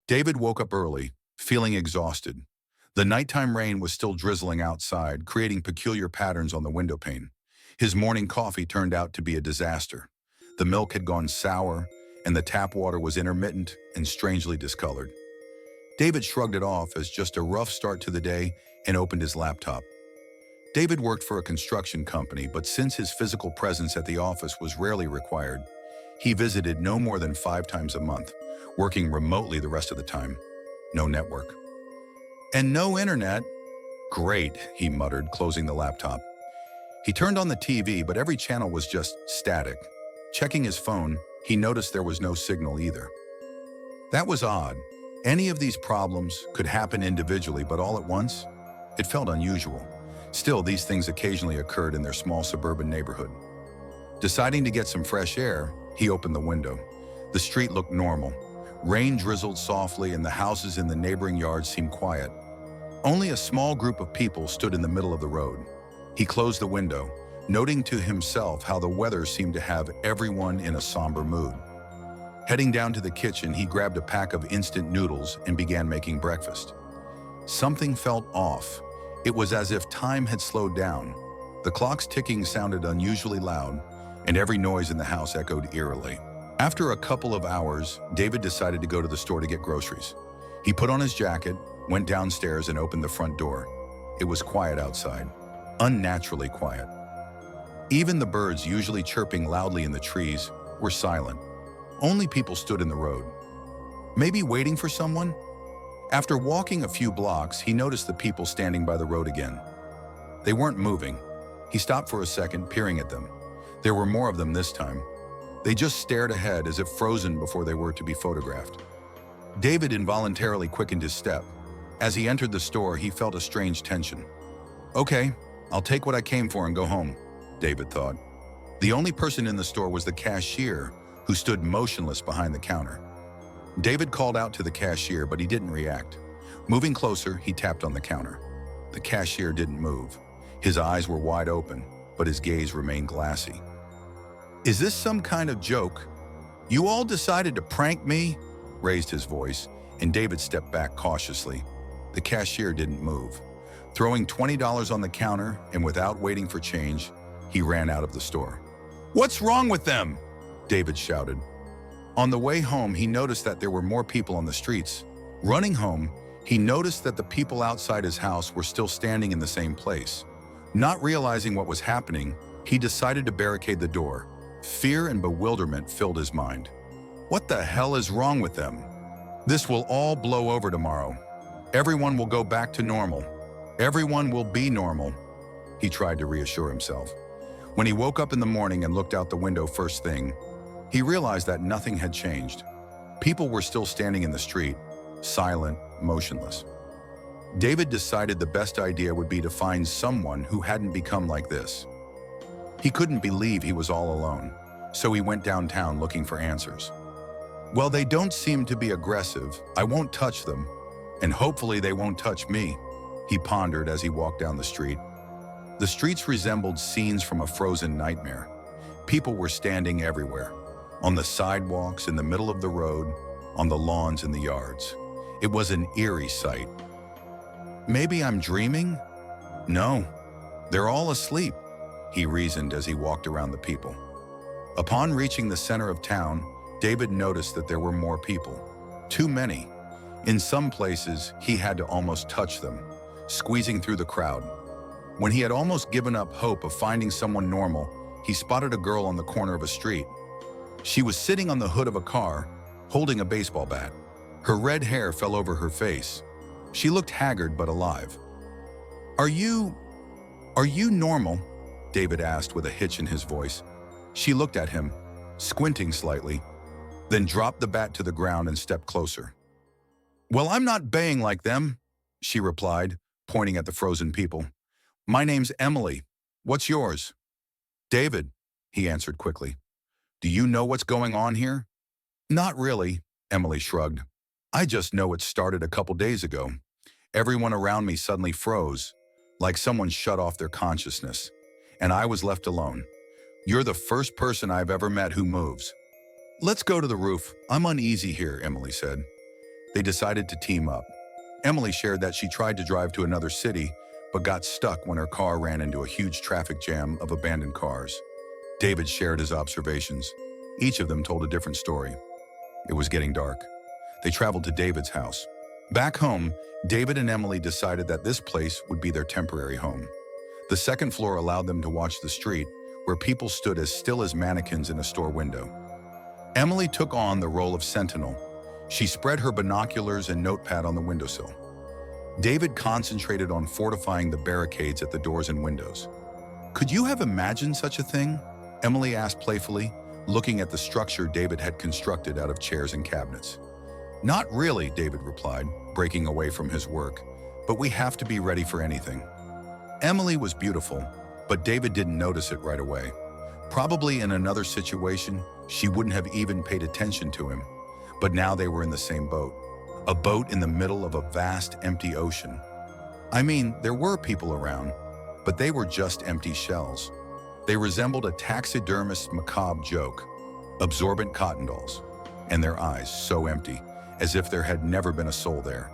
David woke up early, feeling exhausted. The nighttime rain was still drizzling outside, creating peculiar patterns on the window pane. His morning coffee turned out to be a disaster. The milk had gone sour, and the tap water was intermittent and strangely discolored. David shrugged it off as just a rough start to the day and opened his laptop. David worked for a construction company, but since his physical presence at the office was rarely required, he visited no more than 5 times a month, working remotely the rest of the time. No network. And no internet. Great, he muttered, closing the laptop. He turned on the TV, but every channel was just static. Checking his phone, he noticed there was no signal either. That was odd. Any of these problems could happen individually, but all at once? It felt unusual. Still, these things occasionally occurred in their small suburban neighborhood. Deciding to get some fresh air, he opened the window. The street looked normal. Rain drizzled softly and the houses in the neighboring yards seemed quiet. Only a small group of people stood in the middle of the road. He closed the window, noting to himself how the weather seemed to have everyone in a somber mood. Heading down to the kitchen, he grabbed a pack of instant noodles and began making breakfast. Something felt off. It was as if time had slowed down. The clock's ticking sounded unusually loud, and every noise in the house echoed eerily. After a couple of hours, David decided to go to the store to get groceries. He put on his jacket, went downstairs, and opened the front door. It was quiet outside, unnaturally quiet. Even the birds, usually chirping loudly in the trees, were silent. Only people stood in the road. Maybe waiting for someone? After walking a few blocks, he noticed the people standing by the road again. They weren't moving. He stopped for a second, peering at them. There were more of them this time. They just stared ahead as if frozen before they were to be photographed. David involuntarily quickened his step. As he entered the store, he felt a strange tension. Okay, I'll take what I came for and go home, David thought. The only person in the store was the cashier, who stood motionless behind the counter. David called out to the cashier, but he didn't react. Moving closer, he tapped on the counter. The cashier didn't move. His eyes were wide open, but his gaze remained glassy. Is this some kind of joke? You all decided to prank me? Raised his voice, and David stepped back cautiously. The cashier didn't move. Throwing $20 on the counter, and without waiting for change, he ran out of the store. What's wrong with them? David shouted. On the way home, he noticed that there were more people on the streets. Running home, he noticed that the people outside his house were still standing in the same place. Not realizing what was happening, he decided to barricade the door. Fear and bewilderment filled his mind. What the hell is wrong with them? This will all blow over tomorrow. Everyone will go back to normal. Everyone will be normal, he tried to reassure himself. When he woke up in the morning and looked out the window first thing, he realized that nothing had changed. People were still standing in the street, silent, motionless. David decided the best idea would be to find someone who hadn't become like this. He couldn't believe he was all alone, so he went downtown looking for answers. Well, they don't seem to be aggressive. I won't touch them, and hopefully they won't touch me, he pondered as he walked down the street. The streets resembled scenes from a frozen nightmare. People were standing everywhere, on the sidewalks, in the middle of the road, on the lawns in the yards. It was an eerie sight. Maybe I'm dreaming? No, they're all asleep, he reasoned as he walked around the people. Upon reaching the center of town, David noticed that there were more people. Too many. In some places, he had to almost touch them, squeezing through the crowd. When he had almost given up hope of finding someone normal, he spotted a girl on the corner of a street. She was sitting on the hood of a car, holding a baseball bat. Her red hair fell over her face. She looked haggard but alive. Are you normal?" David asked with a hitch in his voice. She looked at him, squinting slightly, then dropped the bat to the ground and stepped closer. "Well, I'm not baying like them," she replied, pointing at the frozen people. "My name's Emily. What's yours?" "David," he answered quickly. "Do you know what's going on here?" "Not really," Emily shrugged. "I just know it started a couple days ago. Everyone around me suddenly froze, like someone shut off their consciousness, and I was left alone. You're the first person I've ever met who moves." "Let's go to the roof. I'm uneasy here," Emily said. They decided to team up. Emily shared that she tried to drive to another city, but got stuck when her car ran into a huge traffic jam of abandoned cars. David shared his observations. Each of them told a different story. It was getting dark. They traveled to David's house. Back home, David and Emily decided that this place would be their temporary home. The second floor allowed them to watch the street, where people stood as still as mannequins in a store window. Emily took on the role of sentinel. She spread her binoculars and notepad on the windowsill. David concentrated on fortifying the barricades at the doors and windows. "Could you have imagined such a thing?" Emily asked playfully, looking at the structure David had constructed out of chairs and cabinets. "Not really," David replied, breaking away from his work, "but we have to be ready for anything." Emily was beautiful, but David didn't notice it right away. Probably in another situation, she wouldn't have even paid attention to him. But now they were in the same boat. A boat in the middle of a vast, empty ocean. I mean, there were people around, but they were just empty shells. They resembled a taxidermist's macabre joke, absorbent cotton dolls, and their eyes so empty, as if there had never been a soul there.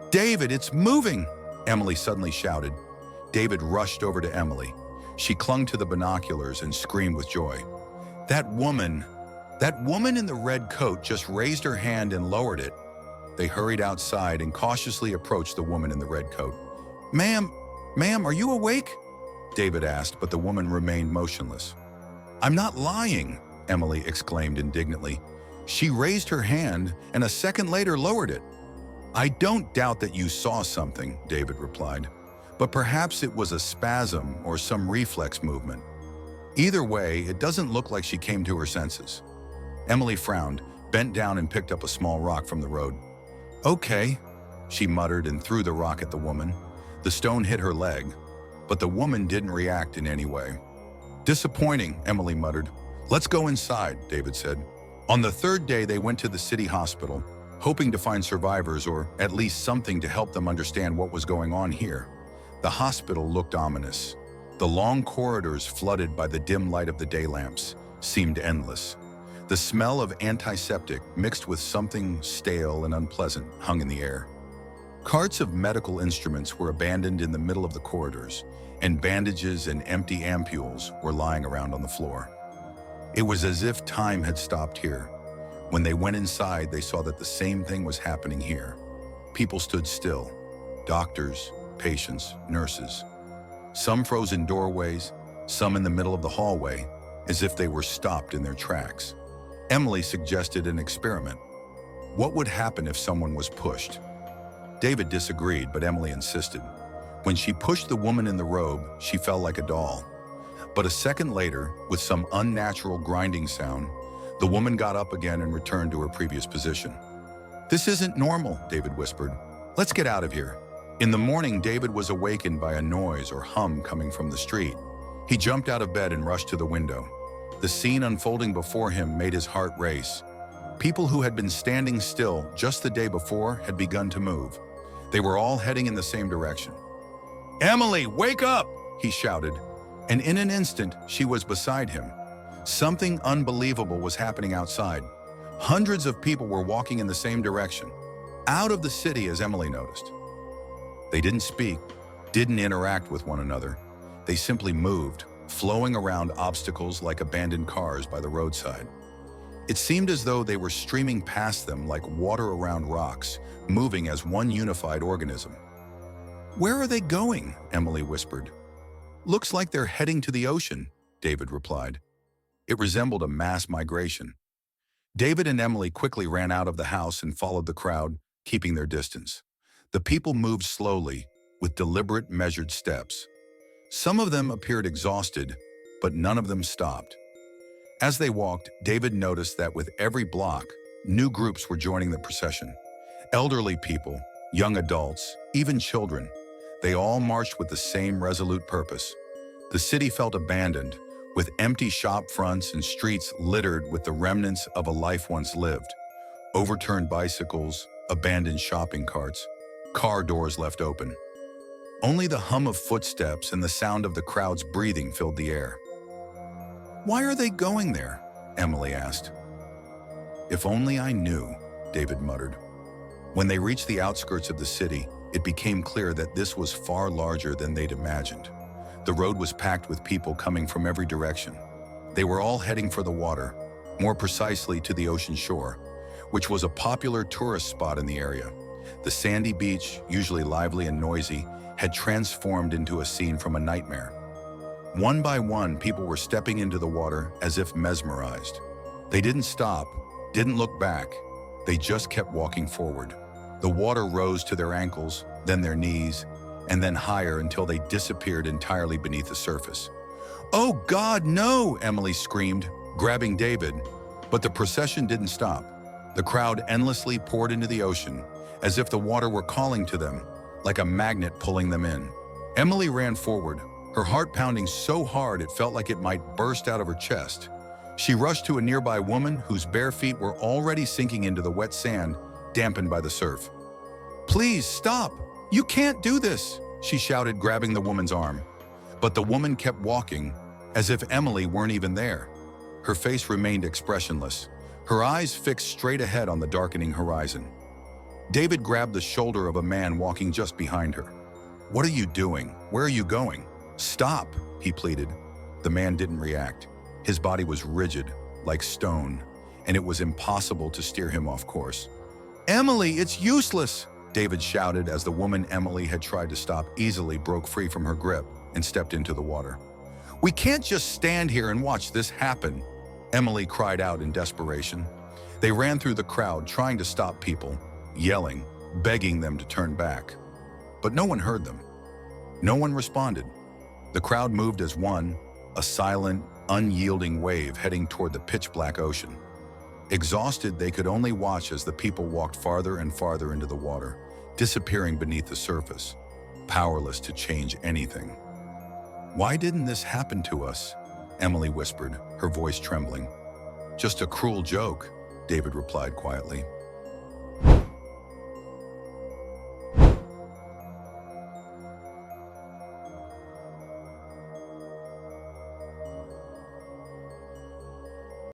"David, it's moving!" Emily suddenly shouted. David rushed over to Emily. She clung to the binoculars and screamed with joy. That woman in the red coat just raised her hand and lowered it." They hurried outside and cautiously approached the woman in the red coat. Ma'am, are you awake?" David asked, but the woman remained motionless. "I'm not lying," Emily exclaimed indignantly. "She raised her hand and a second later lowered it." "I don't doubt that you saw something," David replied, "but perhaps it was a spasm or some reflex movement. Either way, it doesn't look like she came to her senses." Emily frowned, bent down and picked up a small rock from the road. "Okay," she muttered and threw the rock at the woman. The stone hit her leg, but the woman didn't react in any way. "Disappointing," Emily muttered. "Let's go inside," David said. On the third day, they went to the city hospital, hoping to find survivors or at least something to help them understand what was going on here. The hospital looked ominous. The long corridors, flooded by the dim light of the day lamps, seemed endless. The smell of antiseptic, mixed with something stale and unpleasant, hung in the air. Carts of medical instruments were abandoned in the middle of the corridors, and bandages and empty ampules were lying around on the floor. It was as if time had stopped here. When they went inside, they saw that the same thing was happening here. People stood still. Doctors, patients, nurses. Some froze in doorways, some in the middle of the hallway, as if they were stopped in their tracks. Emily suggested an experiment. What would happen if someone was pushed? David disagreed, but Emily insisted. When she pushed the woman in the robe, she fell like a doll. But a second later, with some unnatural grinding sound, the woman got up again and returned to her previous position. "This isn't normal," David whispered. "Let's get out of here." In the morning, David was awakened by a noise or hum coming from the street. He jumped out of bed and rushed to the window. The scene unfolding before him made his heart race. People who had been standing still just the day before had begun to move. They were all heading in the same direction. "Emily, wake up!" he shouted, and in an instant, she was beside him. Something unbelievable was happening outside. Hundreds of people were walking in the same direction, out of the city, as Emily noticed. They didn't speak, didn't interact with one another. They simply moved, flowing around obstacles like abandoned cars by the roadside. It seemed as though they were streaming past them like water around rocks, moving as one unified organism. "Where are they going?" Emily whispered. "Looks like they're heading to the ocean," David replied. It resembled a mass migration. David and Emily quickly ran out of the house and followed the crowd, keeping their distance. The people moved slowly, with deliberate, measured steps. Some of them appeared exhausted, but none of them stopped. As they walked, David noticed that with every block, new groups were joining the procession. Elderly people, young adults, even children. They all marched with the same resolute purpose. The city felt abandoned, with empty shop fronts and streets littered with the remnants of a life once lived. Overturned bicycles, abandoned shopping carts, car doors left open. Only the hum of footsteps and the sound of the crowd's breathing filled the air. "Why are they going there?" Emily asked. "If only I knew," David muttered. When they reached the outskirts of the city, it became clear that this was far larger than they'd imagined. The road was packed with people coming from every direction. They were all heading for the water, more precisely to the ocean shore, which was a popular tourist spot in the area. The sandy beach, usually lively and noisy, had transformed into a scene from a nightmare. One by one, people were stepping into the water as if mesmerized. They didn't stop, didn't look back. They just kept walking forward. The water rose to their ankles, then their knees, and then higher until they disappeared entirely beneath the surface. "Oh God, no!" Emily screamed, grabbing David. But the procession didn't stop. The crowd endlessly poured into the ocean, as if the water were calling to them, like a magnet pulling them in. Emily ran forward, her heart pounding so hard it felt like it might burst out of her chest. She rushed to a nearby woman whose bare feet were already sinking into the wet sand, dampened by the surf. "Please, stop! You can't do this!" she shouted, grabbing the woman's arm. But the woman kept walking, as if Emily weren't even there. Her face remained expressionless, her eyes fixed straight ahead on the darkening horizon. David grabbed the shoulder of a man walking just behind her. "What are you doing? Where are you going? Stop!" he pleaded. The man didn't react. His body was rigid, like stone, and it was impossible to steer him off course. "Emily, it's useless!" David shouted as the woman Emily had tried to stop easily broke free from her grip and stepped into the water. "We can't just stand here and watch this happen," Emily cried out in desperation. They ran through the crowd, trying to stop people, yelling, begging them to turn back. But no one heard them. No one responded. The crowd moved as one, a silent, unyielding wave heading toward the pitch-black ocean. Exhausted, they could only watch as the people walked farther and farther into the water, disappearing beneath the surface, powerless to change anything. "Why didn't this happen to us?" Emily whispered, her voice trembling. "Just a cruel joke," David replied quietly.